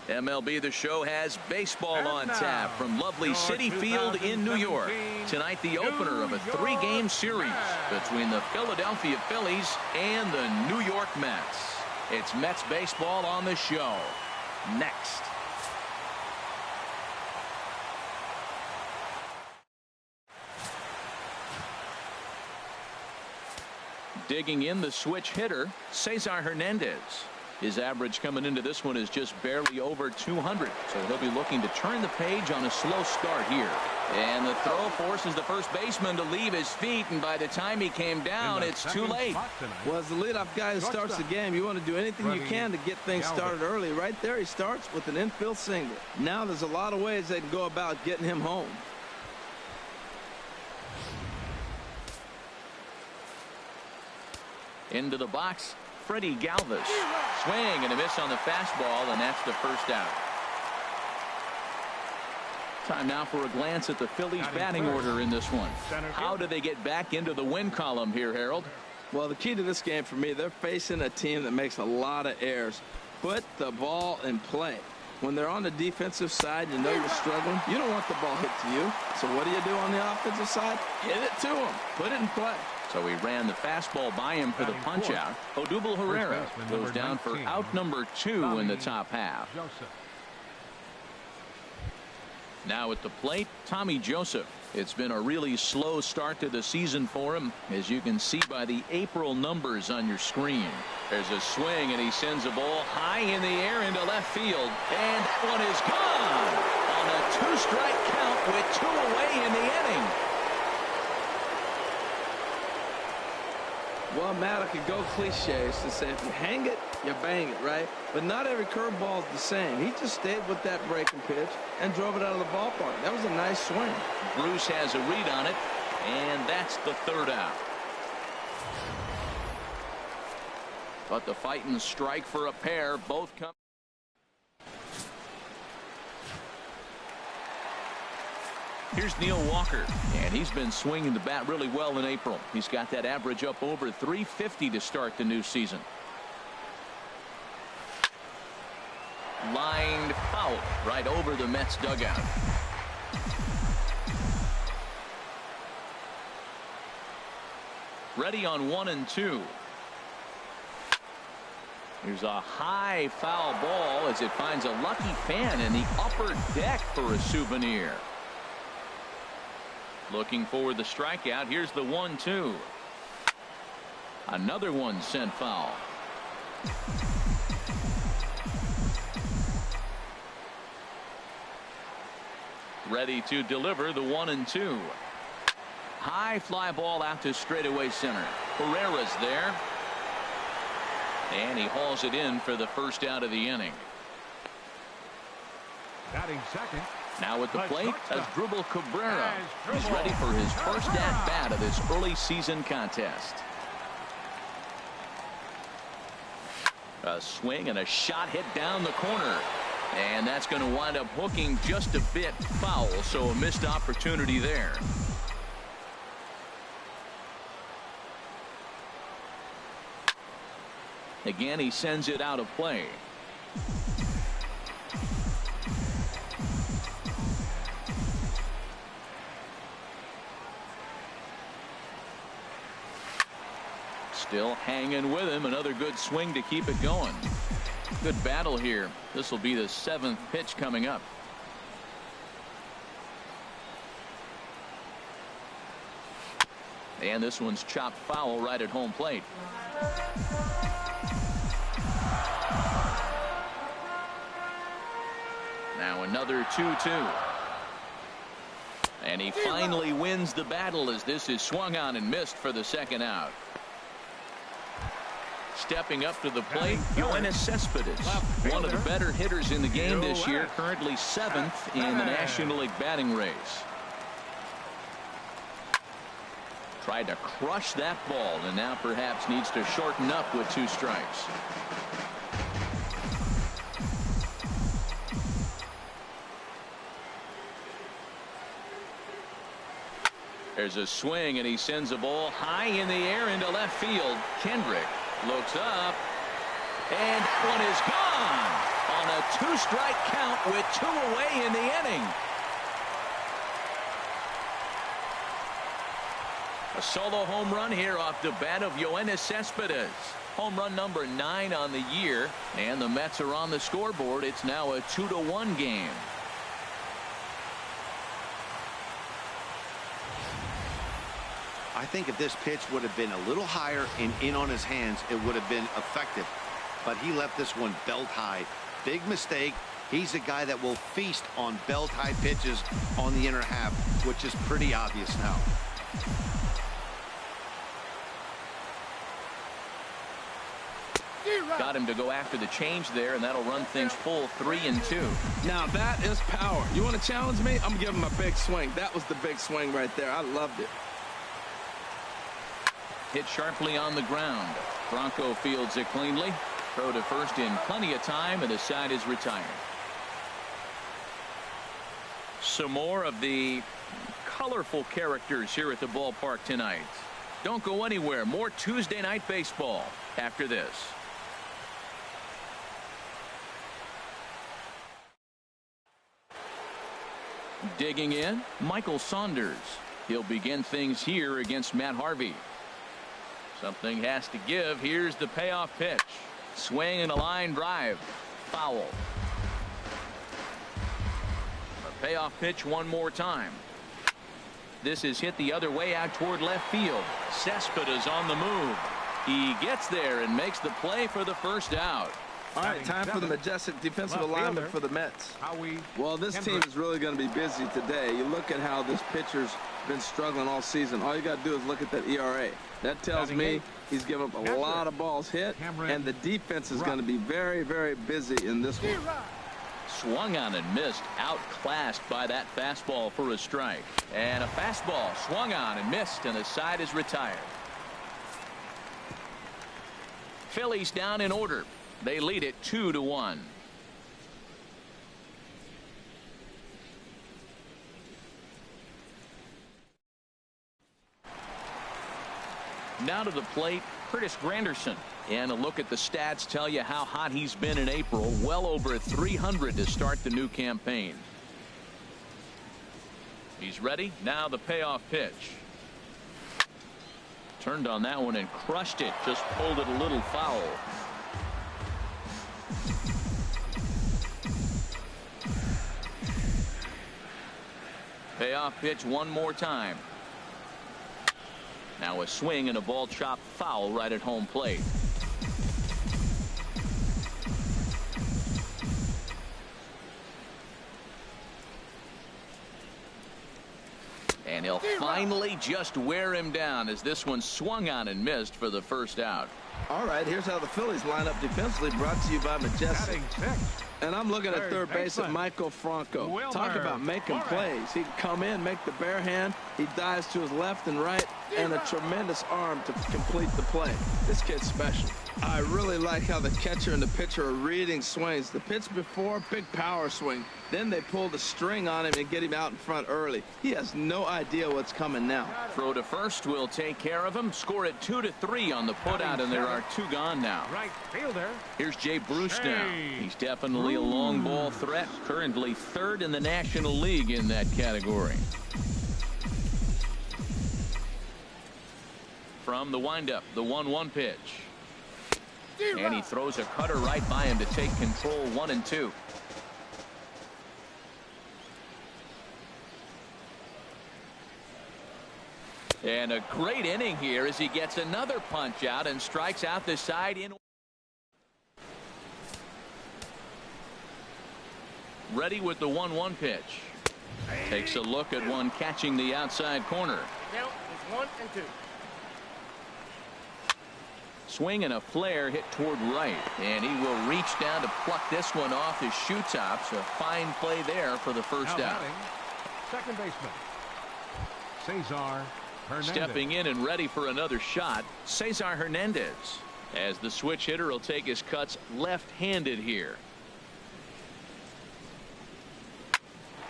MLB The Show has baseball on tap from lovely Citi Field in New York. Tonight, the opener of a 3-game series between the Philadelphia Phillies and the New York Mets. It's Mets baseball on the show. Next. Digging in, the switch hitter, Cesar Hernandez. His average coming into this one is just barely over 200, so he'll be looking to turn the page on a slow start here. And the throw forces the first baseman to leave his feet, and by the time he came down, it's too late. Well, as the leadoff guy who starts the game, you want to do anything you can to get things started early. Right there, he starts with an infield single. Now there's a lot of ways they can go about getting him home. Into the box, Freddie Galvis. Swing and a miss on the fastball, and that's the first out. Time now for a glance at the Phillies batting order in this one. How do they get back into the win column here, Harold? Well, the key to this game for me, they're facing a team that makes a lot of errors. Put the ball in play. When they're on the defensive side, you know you're struggling. You don't want the ball hit to you. So what do on the offensive side? Hit it to them. Put it in play. So he ran the fastball by him for the punch out. Odubel Herrera goes down for out number 2 in the top half. Now at the plate, Tommy Joseph. It's been a really slow start to the season for him, as you can see by the April numbers on your screen. There's a swing, and he sends a ball high in the air into left field, and that one is gone on a 2-strike count with 2 away in the inning. Well, Matt, I could go cliches to say if you hang it, you bang it, right? But not every curveball is the same. He just stayed with that breaking pitch and drove it out of the ballpark. That was a nice swing. Bruce has a read on it, and that's the third out. But the fighting strike for a pair. Both come. Here's Neil Walker, and he's been swinging the bat really well in April. He's got that average up over 350 to start the new season. Lined foul right over the Mets dugout. Ready on 1 and 2. Here's a high foul ball as it finds a lucky fan in the upper deck for a souvenir. Looking for the strikeout. Here's the 1-2. Another one sent foul. Ready to deliver the 1-2. High fly ball out to straightaway center. Herrera's there. And he hauls it in for the first out of the inning. Batting second. Now at the plate, Asdrubal Cabrera. He's ready for his first at-bat of this early season contest. A swing and a shot hit down the corner. And that's going to wind up hooking just a bit foul, so a missed opportunity there. Again, he sends it out of play. Still hanging with him. Another good swing to keep it going. Good battle here. This will be the 7th pitch coming up. And this one's chopped foul right at home plate. Now another 2-2. And he finally wins the battle as this is swung on and missed for the second out. Stepping up to the plate, Yoenis Cespedes, one of the better hitters in the game this year, currently 7th in the National League batting race. Tried to crush that ball, and now perhaps needs to shorten up with 2 strikes. There's a swing, and he sends a ball high in the air into left field. Kendrick looks up, and one is gone on a two-strike count with 2 away in the inning. A solo home run here off the bat of Yoenis Cespedes. Home run number 9 on the year, and the Mets are on the scoreboard. It's now a 2-1 game. I think if this pitch would have been a little higher and in on his hands, it would have been effective. But he left this one belt high. Big mistake. He's a guy that will feast on belt high pitches on the inner half, which is pretty obvious now. Got him to go after the change there, and that'll run things full 3-2. Now that is power. You want to challenge me? I'm giving him a big swing. That was the big swing right there. I loved it. Hit sharply on the ground. Bronco fields it cleanly. Throw to first in plenty of time, and the side is retired. Some more of the colorful characters here at the ballpark tonight. Don't go anywhere. More Tuesday night baseball after this. Digging in, Michael Saunders. He'll begin things here against Matt Harvey. Something has to give. Here's the payoff pitch. Swing and a line drive. Foul. A payoff pitch one more time. This is hit the other way out toward left field. Cespedes on the move. He gets there and makes the play for the first out. All right, time for the majestic defensive alignment for the Mets. Well, this team is really going to be busy today. You look at how this pitcher's been struggling all season. All you got to do is look at that ERA. That tells me he's given up a lot of balls hit, and the defense is going to be very, very busy in this one. Swung on and missed, outclassed by that fastball for a strike. And a fastball swung on and missed, and the side is retired. Phillies down in order. They lead it 2-1. Now to the plate, Curtis Granderson. And a look at the stats tell you how hot he's been in April. Well over 300 to start the new campaign. He's ready. Now the payoff pitch. Turned on that one and crushed it. Just pulled it a little foul. Payoff pitch one more time. Now a swing and a ball chopped foul right at home plate. And he'll finally just wear him down as this one swung on and missed for the first out. All right, here's how the Phillies line up defensively, brought to you by Majestic. And I'm looking at third base at Michael Franco. Talk about making plays. He can come in, make the bare hand. He dives to his left and right, and a tremendous arm to complete the play. This kid's special. I really like how the catcher and the pitcher are reading swings. The pitch before, big power swing. Then they pull the string on him and get him out in front early. He has no idea what's coming now. Throw to first will take care of him. Score it 2-3 on the putout, and there are 2 gone now. Right fielder. Here's Jay Bruce now. He's definitely a long ball threat. Currently 3rd in the National League in that category. From the windup, the 1-1 pitch. And he throws a cutter right by him to take control. 1-2. And a great inning here as he gets another punch out and strikes out the side in. Ready with the 1-1 pitch. Takes a look at one catching the outside corner. Count is 1-2. Swing and a flare hit toward right, and he will reach down to pluck this one off his shoe tops. A fine play there for the first out. Second baseman Cesar Hernandez. Stepping in and ready for another shot, Cesar Hernandez, as the switch hitter will take his cuts left-handed here.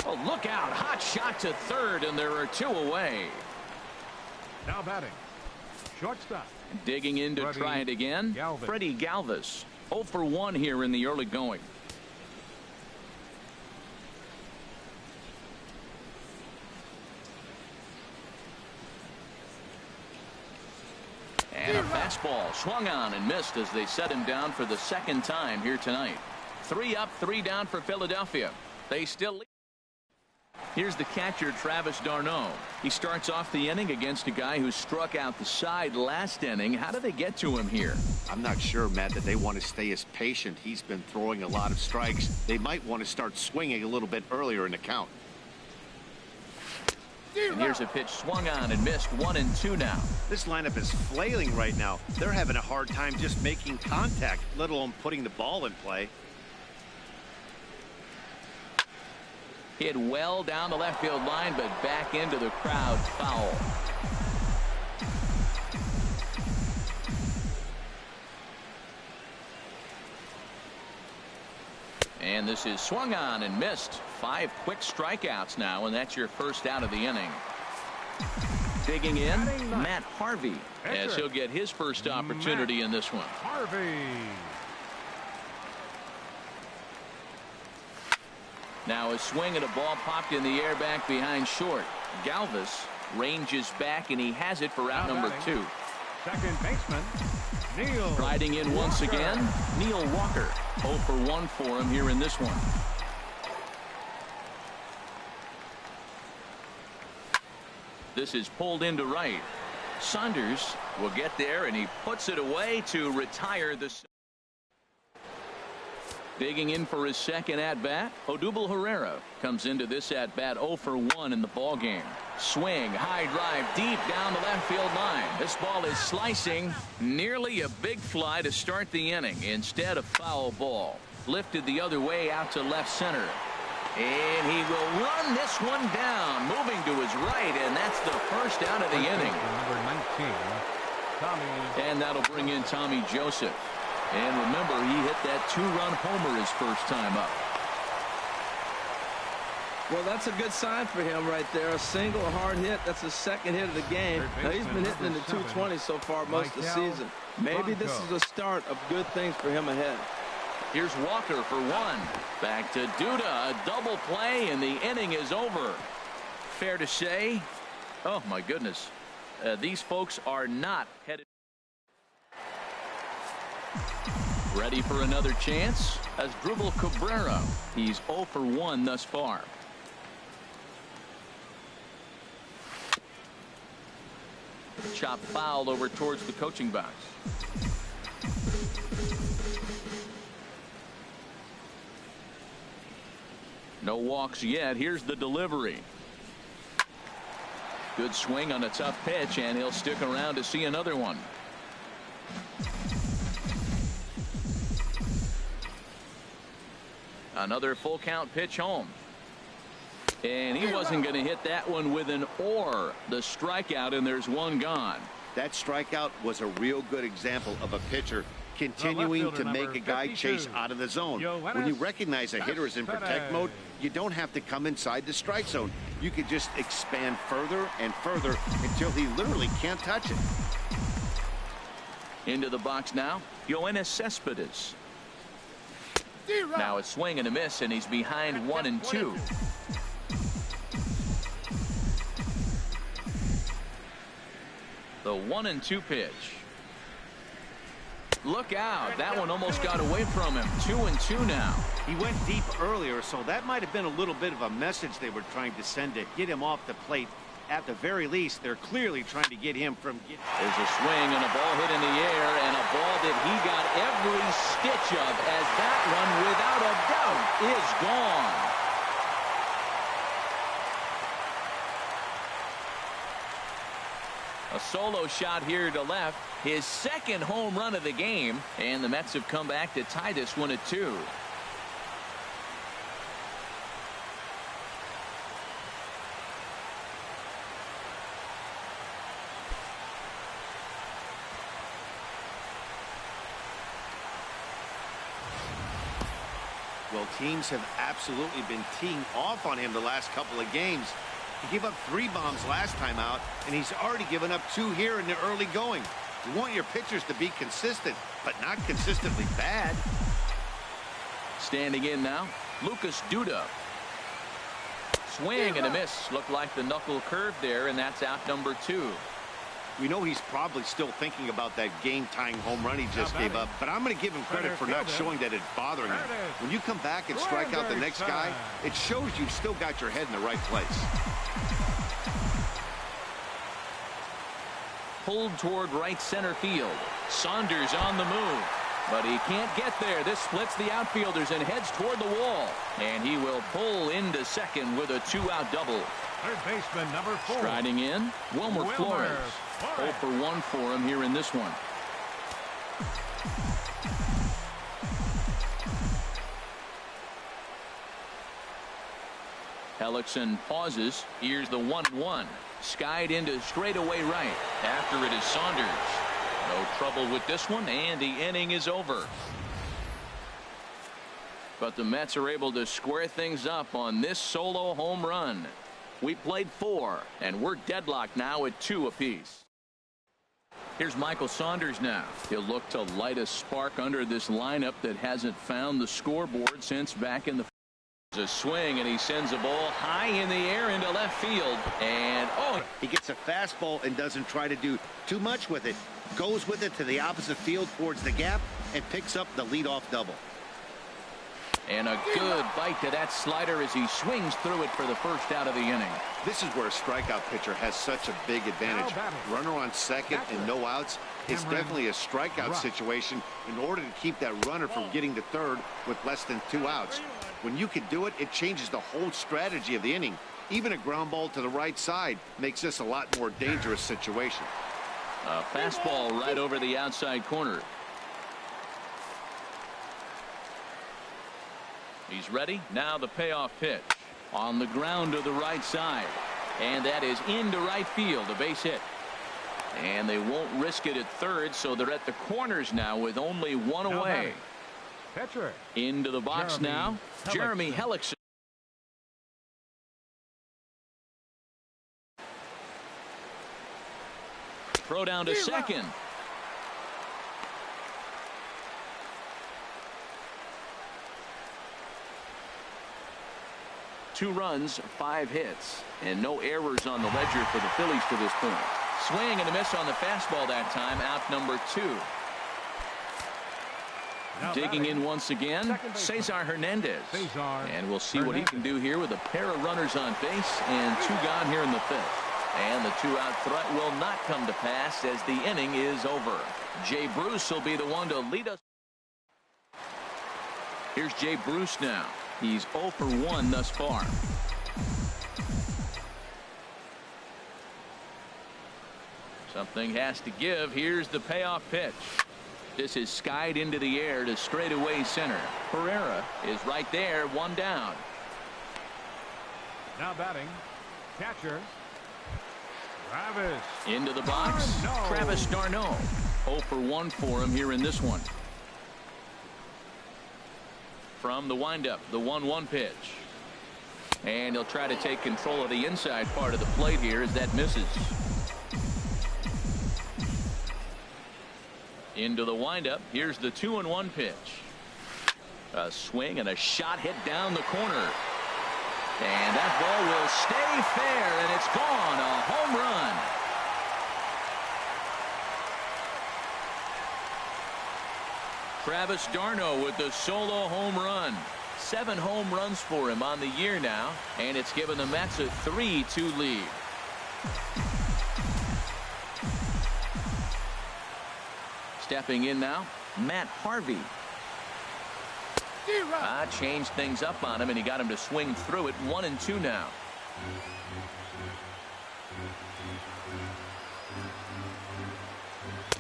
Oh, look out. Hot shot to third, and there are 2 away. Now batting, shortstop. Digging in to try it again. Freddie Galvis. 0 for 1 here in the early going. And a fastball swung on and missed as they set him down for the second time here tonight. 3 up, 3 down for Philadelphia. They still lead. Here's the catcher, Travis d'Arnaud. He starts off the inning against a guy who struck out the side last inning. How do they get to him here? I'm not sure, Matt, that they want to stay as patient. He's been throwing a lot of strikes. They might want to start swinging a little bit earlier in the count. And here's a pitch swung on and missed. 1-2 now. This lineup is flailing right now. They're having a hard time just making contact, let alone putting the ball in play. Hit well down the left field line, but back into the crowd, foul. And this is swung on and missed. 5 quick strikeouts now, and that's your first out of the inning. Digging in, Matt Harvey, as he'll get his first opportunity in this one. Harvey. Now a swing and a ball popped in the air back behind short. Galvis ranges back, and he has it for out number 2. Second baseman, Neil. Riding in once again, Neil Walker. 0 for 1 for him here in this one. This is pulled into right. Saunders will get there, and he puts it away to retire the. Digging in for his second at-bat, Odubel Herrera comes into this at-bat 0 for 1 in the ballgame. Swing, high drive, deep down the left field line. This ball is slicing, nearly a big fly to start the inning. Instead, a foul ball. Lifted the other way out to left center. And he will run this one down, moving to his right, and that's the first out of the inning. Number 19, Tommy. And that'll bring in Tommy Joseph. And remember, he hit that 2-run homer his first time up. Well, that's a good sign for him right there. A single hard hit. That's the second hit of the game. Now, he's been hitting in the 220 so far most of the season. Maybe this is the start of good things for him ahead. Here's Walker for 1. Back to Duda. A double play, and the inning is over. Fair to say, oh, my goodness, these folks are not headed. Ready for another chance as Dribble Cabrera. He's 0 for 1 thus far. Chop fouled over towards the coaching box. No walks yet. Here's the delivery. Good swing on a tough pitch, and he'll stick around to see another one. Another full count pitch home. And he wasn't going to hit that one with an or. The strikeout, and there's one gone. That strikeout was a real good example of a pitcher continuing to make a guy chase out of the zone. When you recognize a hitter is in protect mode, you don't have to come inside the strike zone. You can just expand further and further until he literally can't touch it. Into the box now, Yoenis Cespedes. Now a swing and a miss, and he's behind 1-2. The 1-2 pitch. Look out. That one almost got away from him. 2-2 now. He went deep earlier, so that might have been a little bit of a message they were trying to send to get him off the plate. At the very least, they're clearly trying to get him from getting. There's a swing and a ball hit in the air, and a ball that he got every stitch of, as that one, without a doubt, is gone. A solo shot here to left. His second home run of the game, and the Mets have come back to tie this one at 2. Well, teams have absolutely been teeing off on him the last couple of games. He gave up 3 bombs last time out, and he's already given up 2 here in the early going. You want your pitchers to be consistent, but not consistently bad. Standing in now, Lucas Duda. Swing and a miss. Looked like the knuckle curve there, and that's out number 2. We know he's probably still thinking about that game-tying home run he just gave up, but I'm going to give him credit for not showing that it's bothering him. When you come back and strike out the next guy, it shows you've still got your head in the right place. Pulled toward right center field. Saunders on the move, but he can't get there. This splits the outfielders and heads toward the wall, and he will pull into second with a 2-out double. Third baseman number 4. Striding in, Wilmer Flores. 0 for 1 for him here in this one. Hellickson pauses. Here's the 1-1. Skied into straightaway right. After it is Saunders. No trouble with this one, and the inning is over. But the Mets are able to square things up on this solo home run. We played 4, and we're deadlocked now at 2 apiece. Here's Michael Saunders now. He'll look to light a spark under this lineup that hasn't found the scoreboard since back in the a swing, and he sends a ball high in the air into left field, and he gets a fastball and doesn't try to do too much with it. Goes with it to the opposite field towards the gap and picks up the leadoff double. And a good bite to that slider as he swings through it for the first out of the inning. This is where a strikeout pitcher has such a big advantage. Runner on second and no outs. It's definitely a strikeout situation in order to keep that runner from getting to third with less than 2 outs. When you can do it, it changes the whole strategy of the inning. Even a ground ball to the right side makes this a lot more dangerous situation. A fastball right over the outside corner. He's ready. Now the payoff pitch. On the ground to the right side. And that is into right field. A base hit. And they won't risk it at third, so they're at the corners now with only 1 away. Pitcher. Into the box now. Jeremy Hellickson. Throw down to second. Two runs, 5 hits, and no errors on the ledger for the Phillies to this point. Swing and a miss on the fastball that time. Out number 2. Digging in once again, Cesar Hernandez. And we'll see what he can do here with a pair of runners on base and 2 gone here in the 5th. And the 2-out threat will not come to pass as the inning is over. Jay Bruce will be the one to lead us. Here's Jay Bruce now. He's 0 for 1 thus far. Something has to give. Here's the payoff pitch. This is skied into the air to straightaway center. Pereira is right there, 1 down. Now batting, catcher, Travis. Into the box, Travis d'Arnaud. 0 for 1 for him here in this one. From the windup, the 1-1 pitch. And he'll try to take control of the inside part of the plate here as that misses. Into the windup. Here's the 2-1 pitch. A swing and a shot hit down the corner. And that ball will stay fair, and it's gone. A home run. Travis d'Arnaud with the solo home run. 7 home runs for him on the year now, and it's given the Mets a 3-2 lead. Stepping in now, Matt Harvey. Changed things up on him, and he got him to swing through it. 1-2 now.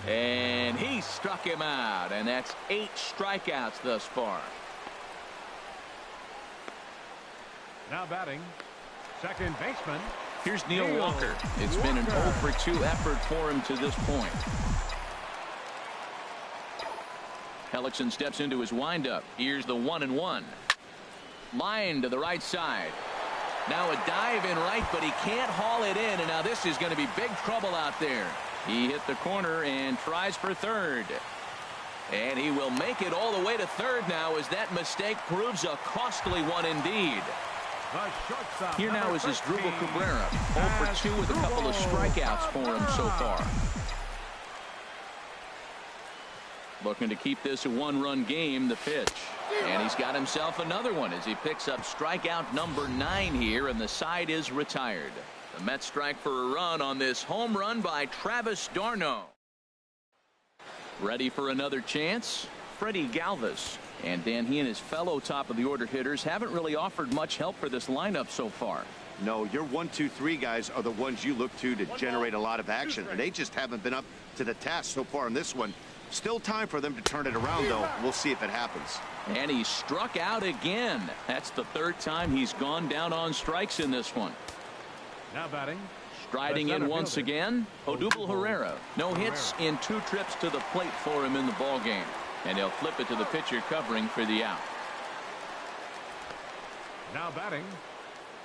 And he struck him out, and that's 8 strikeouts thus far. Now batting, second baseman. Here's Neil Walker. It's been an 0 for 2 effort for him to this point. Hellickson steps into his windup. Here's the 1-1. Line to the right side. Now a dive in right, but he can't haul it in, and now this is going to be big trouble out there. He hit the corner and tries for third. And he will make it all the way to third now as that mistake proves a costly one indeed. The shortstop, Here now number is his 13, Drupal Cabrera. 0 for 2 with a couple of strikeouts for him so far. Looking to keep this a one-run game. The pitch. And he's got himself another one as he picks up strikeout number 9 here, and the side is retired. The Mets strike for a run on this home run by Travis d'Arnaud. Ready for another chance? Freddie Galvis. And Dan, he and his fellow top of the order hitters haven't really offered much help for this lineup so far. No, your 1, 2, 3 guys are the ones you look to generate a lot of action, and they just haven't been up to the task so far in this one. Still time for them to turn it around, though. We'll see if it happens. And he struck out again. That's the 3rd time he's gone down on strikes in this one. Now batting. Striding in once again, Odubel Herrera. No hits in 2 trips to the plate for him in the ball game. And he'll flip it to the pitcher covering for the out. Now batting,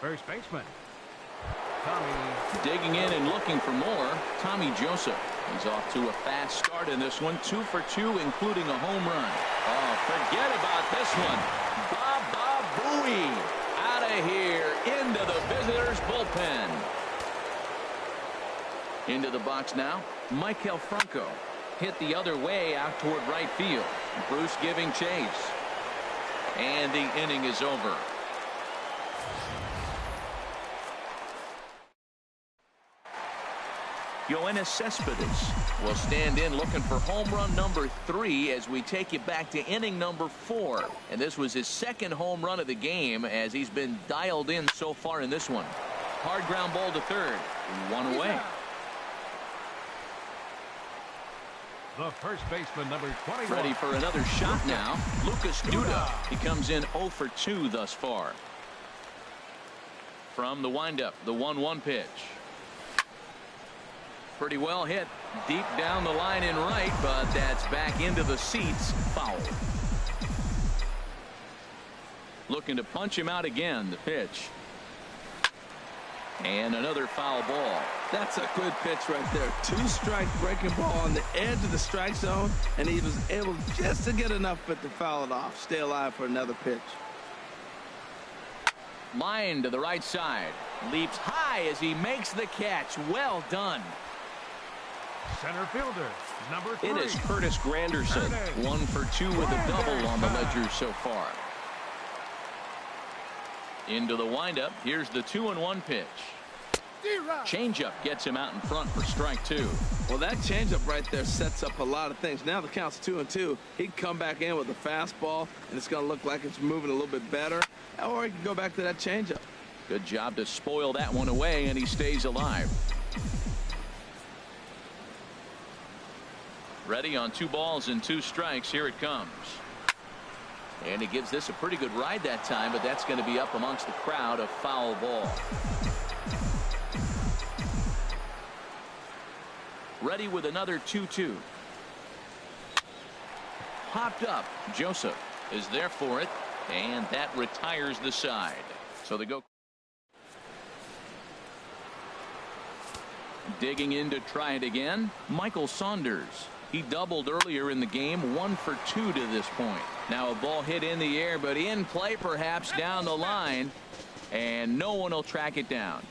first baseman, Tommy. Digging in and looking for more, Tommy Joseph. He's off to a fast start in this one. 2 for 2, including a home run. Oh, forget about this one. Baba Booey out of here into the visitors' bullpen. Into the box now, Michael Franco. Hit the other way out toward right field. Bruce giving chase. And the inning is over. Yoenis Cespedes will stand in looking for home run number 3 as we take you back to inning number 4. And this was his 2nd home run of the game as he's been dialed in so far in this one. Hard ground ball to 3rd. 1 away. The first baseman, number 21. Ready for another shot now. Lucas Duda. He comes in 0 for 2 thus far. From the windup, the 1-1 pitch. Pretty well hit deep down the line in right, but that's back into the seats. Foul. Looking to punch him out again. The pitch. And another foul ball. That's a good pitch right there. 2-strike breaking ball on the edge of the strike zone, and he was able just to get enough of it to foul it off. Stay alive for another pitch. Line to the right side. Leaps high as he makes the catch. Well done. Center fielder, number 3. It is Curtis Granderson. 1 for 2 with a double on the ledger so far. Into the windup. Here's the 2-1 pitch. Changeup gets him out in front for strike 2. Well, that changeup right there sets up a lot of things. Now the count's 2-2. He can come back in with a fastball, and it's going to look like it's moving a little bit better. Or he can go back to that changeup. Good job to spoil that one away, and he stays alive. Ready on 2 balls and 2 strikes. Here it comes. And he gives this a pretty good ride that time, but that's going to be up amongst the crowd. A foul ball. Ready with another 2-2. Popped up. Joseph is there for it, and that retires the side. So they go. Digging in to try it again, Michael Saunders. He doubled earlier in the game. 1 for 2 to this point. Now a ball hit in the air, but in play perhaps down the line, and no one will track it down.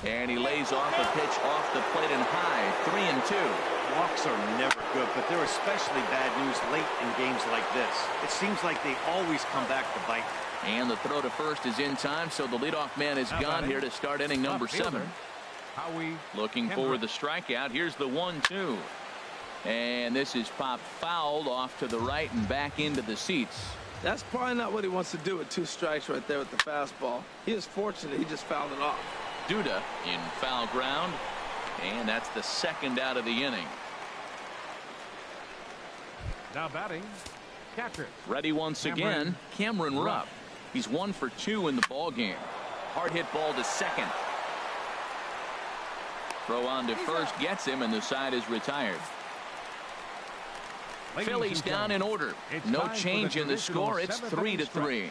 And he lays off a pitch off the plate and high. 3-2. Walks are never good, but they're especially bad news late in games like this. It seems like they always come back to bite. And the throw to first is in time, so the leadoff man is gone here to start inning number 7. Looking for the strikeout. Here's the 1-2. And this is popped fouled off to the right and back into the seats. That's probably not what he wants to do with 2 strikes right there with the fastball. He is fortunate he just fouled it off. Duda in foul ground, and that's the 2nd out of the inning. Now batting, catcher. Ready once again, Cameron Rupp. He's 1 for 2 in the ball game. Hard hit ball to second. Throw on to first gets him, and the side is retired. Phillies down in order. No change in the score. It's 3-3.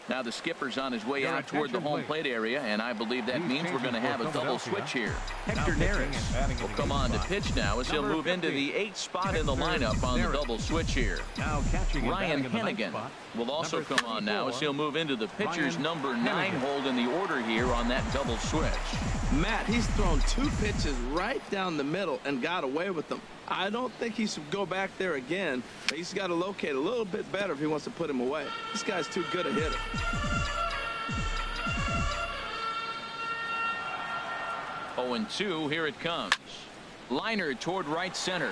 Now the skipper's on his way Your out toward the attention, home please. plate area, and I believe that He's means we're going to changing have for a double Philadelphia. switch here. Now Hector pitching Neris and batting in will the come eighth on to spot. pitch now as he'll Number move into 50, the 8th spot in the Hector lineup on the Neris. double switch here. Now catching and Ryan batting in the ninth Hennigan spot. will also Number come on now as 34, he'll move into the pitcher's Ryan number 9 Hennigan. hold in the order here on that double switch. Matt, he's thrown 2 pitches right down the middle and got away with them. I don't think he should go back there again. But he's got to locate a little bit better if he wants to put him away. This guy's too good a hitter. Oh, and 2, here it comes. Liner toward right center.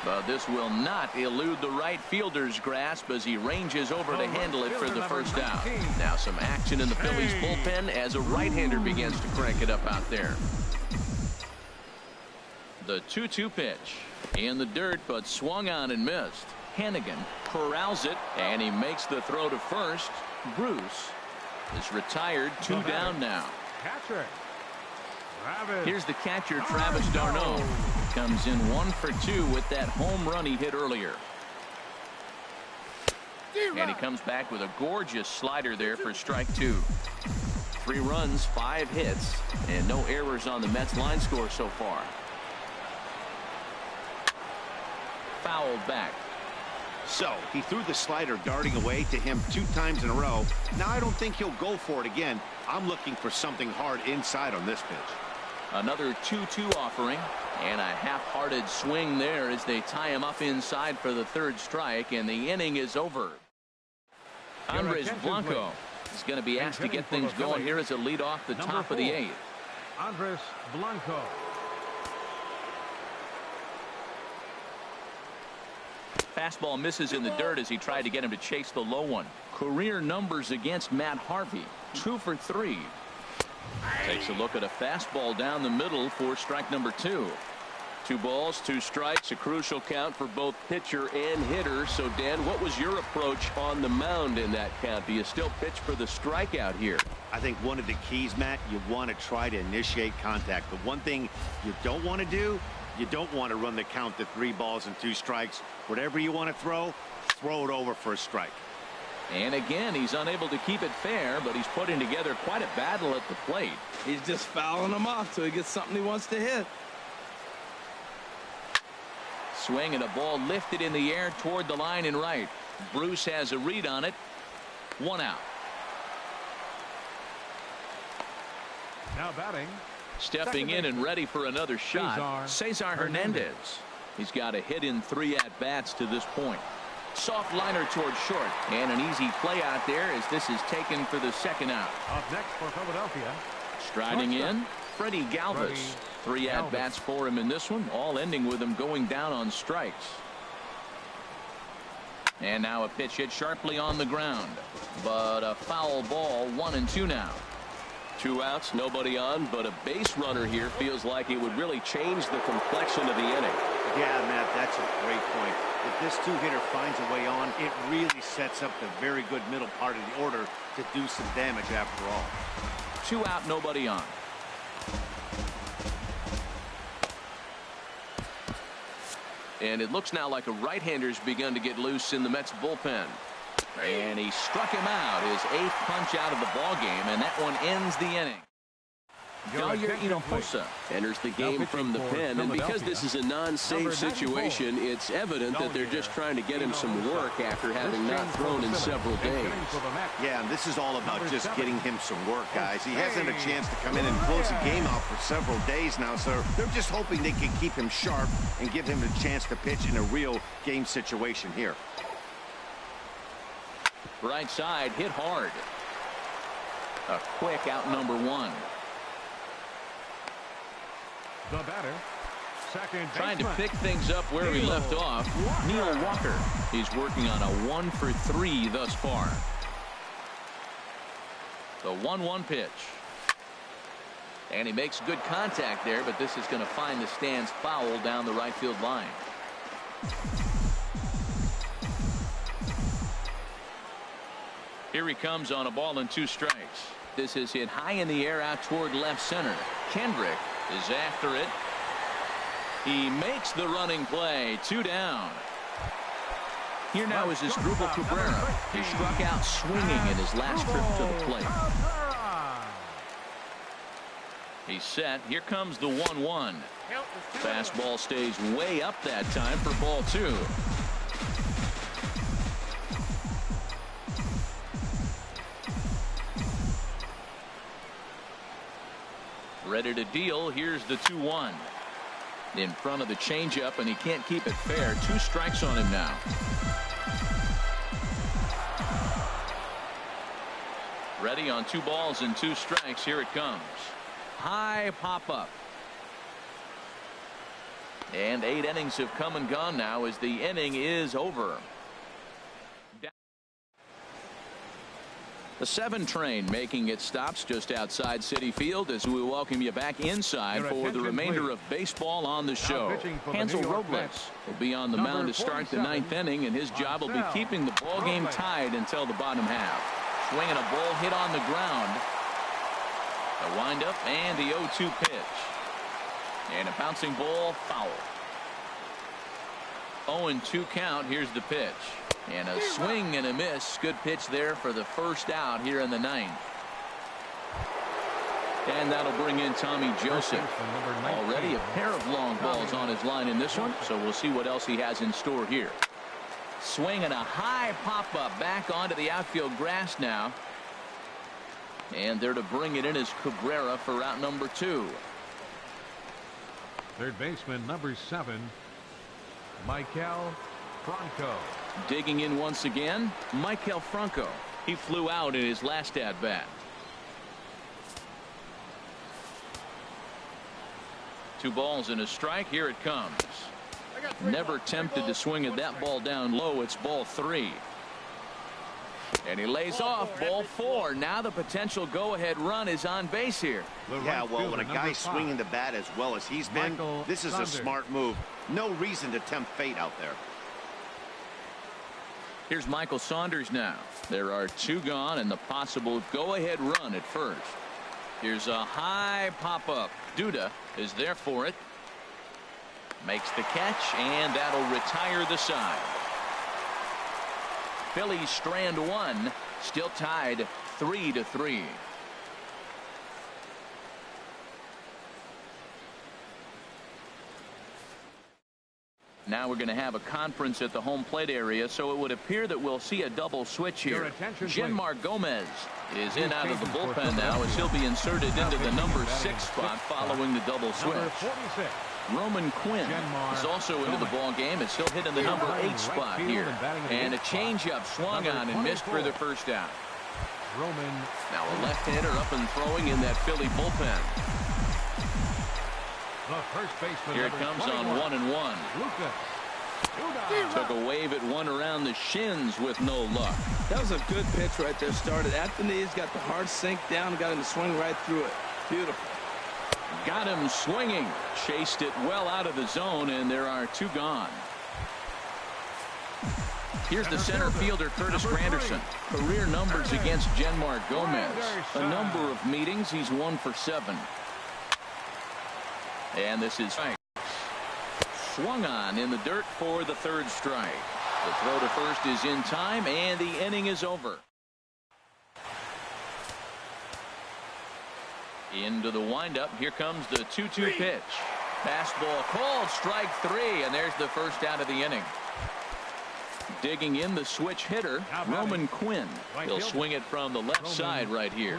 But this will not elude the right fielder's grasp as he ranges over to handle it for the first out. Now some action in the Phillies bullpen as a right-hander begins to crank it up out there. The 2-2 pitch in the dirt, but swung on and missed. Hennigan corrals it, and he makes the throw to first. Bruce is retired, 2 down now. Catcher. Travis. Here's the catcher, Travis d'Arnaud. Comes in 1 for 2 with that home run he hit earlier. And he comes back with a gorgeous slider there for strike 2. 3 runs, 5 hits, and no errors on the Mets line score so far. Fouled back. So he threw the slider darting away to him 2 times in a row. Now I don't think he'll go for it again. I'm looking for something hard inside on this pitch. Another 2-2 offering, and a half-hearted swing there as they tie him up inside for the 3rd strike, and the inning is over. Andres Blanco is going to be asked to get things going here as a lead off the top of the 8th. Andres Blanco. Fastball misses in the dirt as he tried to get him to chase the low one. Career numbers against Matt Harvey, 2 for 3. Takes a look at a fastball down the middle for strike number 2. 2 balls, 2 strikes, a crucial count for both pitcher and hitter. So, Dan, what was your approach on the mound in that count? Do you still pitch for the strikeout here? I think one of the keys, Matt, you want to try to initiate contact. The one thing you don't want to do, you don't want to run the count to 3 balls and 2 strikes. Whatever you want to throw it over for a strike. And again, he's unable to keep it fair, but he's putting together quite a battle at the plate. He's just fouling him off till he gets something he wants to hit. Swing and a ball lifted in the air toward the line and right. Bruce has a read on it. 1 out. Now batting. Stepping in and ready for another shot, Cesar Hernandez. He's got a hit in 3 at-bats to this point. Soft liner toward short, and an easy play out there as this is taken for the 2nd out. Up next for Philadelphia. Striding in, Freddie Galvis. 3 at-bats for him in this one, all ending with him going down on strikes. And now a pitch hit sharply on the ground, but a foul ball. 1-2 now. 2 outs, nobody on, but a base runner here feels like it would really change the complexion of the inning. Yeah, Matt, that's a great point. If this 2-hitter finds a way on, it really sets up the very good middle part of the order to do some damage after all. 2 out, nobody on. And it looks now like a right-hander's begun to get loose in the Mets bullpen. And he struck him out, his 8th punch out of the ball game, and that one ends the inning. Galler Hinojosa enters the game from the pen, and because this is a non-save situation, it's evident that they're just trying to get him some work after having not thrown in several days. Yeah, and this is all about just getting him some work, guys. He hasn't a chance to come in and close the game out for several days now, so they're just hoping they can keep him sharp and give him a chance to pitch in a real game situation here. Right side, hit hard. A quick out number 1. The batter. Second Trying to baseman. pick things up where he left off. Neil Walker. He's working on a 1 for 3 thus far. The 1-1 pitch. And he makes good contact there, but this is going to find the stands foul down the right field line. Here he comes on a ball and 2 strikes. This is hit high in the air out toward left center. Kendrick is after it. He makes the running play. 2 down. Here now is his Drupal Cabrera. He struck out swinging in his last trip to the plate. He's set. Here comes the 1-1. Fastball stays way up that time for ball 2. Ready to deal. Here's the 2-1. In front of the changeup, and he can't keep it fair. 2 strikes on him now. Ready on 2 balls and 2 strikes. Here it comes. High pop up. And 8 innings have come and gone now as the inning is over. The 7 train making its stops just outside Citi Field as we welcome you back inside for the remainder of baseball on the show. Hansel Robles will be on the mound to start the 9th inning, and his job will be keeping the ball game tied until the bottom half. Swinging a ball hit on the ground. The windup and the 0-2 pitch. And a bouncing ball foul. 0-2 count. Here's the pitch. And a swing and a miss. Good pitch there for the first out here in the 9th. And that'll bring in Tommy Joseph. Already a pair of long balls on his line in this one, so we'll see what else he has in store here. Swing and a high pop-up back onto the outfield grass now. And there to bring it in is Cabrera for out number 2. Third baseman number 7, Michael Franco. Digging in once again, Michael Franco. He flew out in his last at-bat. 2 balls and a strike. Here it comes. Never tempted to swing at that ball down low. It's ball 3. And he lays off ball 4. Now the potential go-ahead run is on base here. Yeah, well, when a guy's swinging the bat as well as he's been, this is a smart move. No reason to tempt fate out there. Here's Michael Saunders now. There are 2 gone and the possible go-ahead run at first. Here's a high pop-up. Duda is there for it. Makes the catch, and that'll retire the side. Phillies strand 1, still tied 3-3. Now we're going to have a conference at the home plate area, so it would appear that we'll see a double switch here. Genmar Gomez is in out of the bullpen now as he'll be inserted into the number 6 spot following the double switch. Roman Quinn is also into the ball game as he'll hit in the number 8 spot here. And a changeup swung on and missed for the first out. Now a left-hander up and throwing in that Philly bullpen. Here it comes on 1-1. Took a wave at one around the shins with no luck. That was a good pitch right there. Started at the knees, got the hard sink down, got him to swing right through it. Beautiful. Got him swinging. Chased it well out of the zone, and there are 2 gone. Here's the center fielder, Curtis Granderson. Career numbers against Genmar Gomez. A number of meetings. He's 1 for 7. And this is swung on in the dirt for the 3rd strike. The throw to first is in time, and the inning is over. Into the windup. Here comes the 2-2 pitch. Fastball called, strike 3, and there's the first out of the inning. Digging in the switch hitter, Roman Quinn. He'll swing it from the left side right here.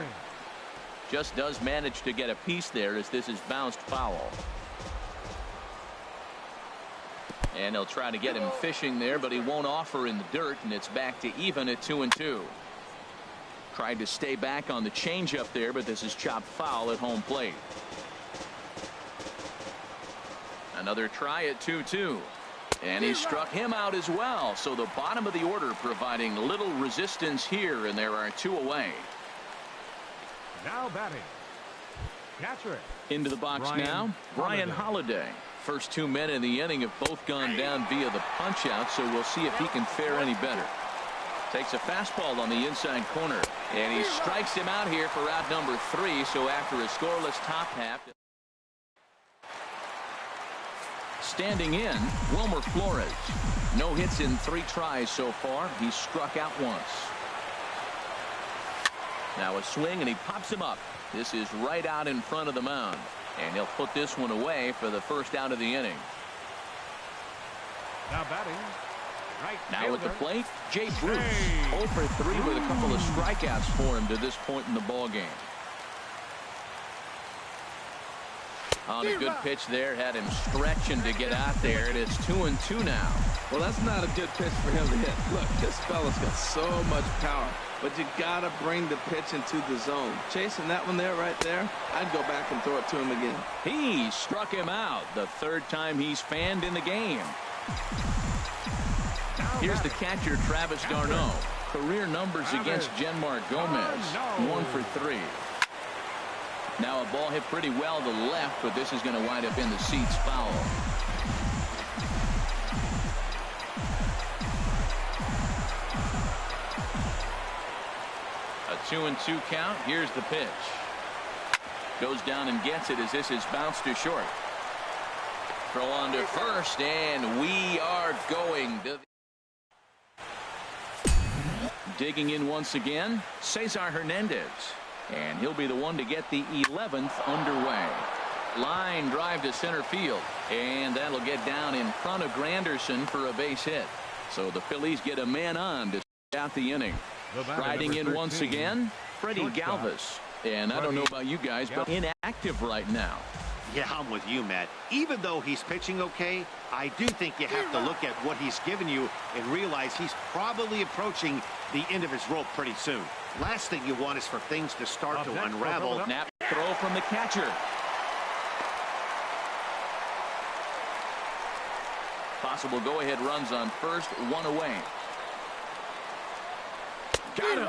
Just does manage to get a piece there as this is bounced foul. And he'll try to get him fishing there, but he won't offer in the dirt, and it's back to even at 2-2. Tried to stay back on the changeup there, but this is chopped foul at home plate. Another try at 2-2. And he struck him out as well. So the bottom of the order providing little resistance here, and there are 2 away. Now batting, catcher. Into the box now, Brian Holiday. First 2 men in the inning have both gone down via the punch out, so we'll see if he can fare any better. Takes a fastball on the inside corner, and he strikes him out here for out number 3. So after a scoreless top half. Standing in, Wilmer Flores. No hits in 3 tries so far. He's struck out once. Now a swing, and he pops him up. This is right out in front of the mound. And he'll put this one away for the first out of the inning. Now batting, right Now at the fielder, plate, Jay Bruce. 0 for 3 with a couple of strikeouts for him to this point in the ball game. On a good pitch there, had him stretching to get out there, and it's 2-2 now. Well, that's not a good pitch for him to hit. Look, this fella's got so much power, but you got to bring the pitch into the zone. Chasing that one there, right there, I'd go back and throw it to him again. He struck him out the 3rd time he's fanned in the game. Here's the catcher, Travis d'Arnaud. Career numbers against Genmar Gomez. 1 for 3. Now a ball hit pretty well to the left, but this is going to wind up in the seats foul. A 2-2 count. Here's the pitch. Goes down and gets it as this is bounced to short. Throw on to first, and we are going to... Digging in once again, Cesar Hernandez. And he'll be the one to get the 11th underway. Line drive to center field. And that'll get down in front of Granderson for a base hit. So the Phillies get a man on to start out the inning. Riding in once again, Freddie Galvis. And I don't know about you guys, but inactive right now. Yeah, I'm with you, Matt. Even though he's pitching okay, I do think you have to look at what he's given you and realize he's probably approaching the end of his rope pretty soon. Last thing you want is for things to start to unravel. Snap throw from the catcher. Possible go-ahead runs on first, 1 away. Got him.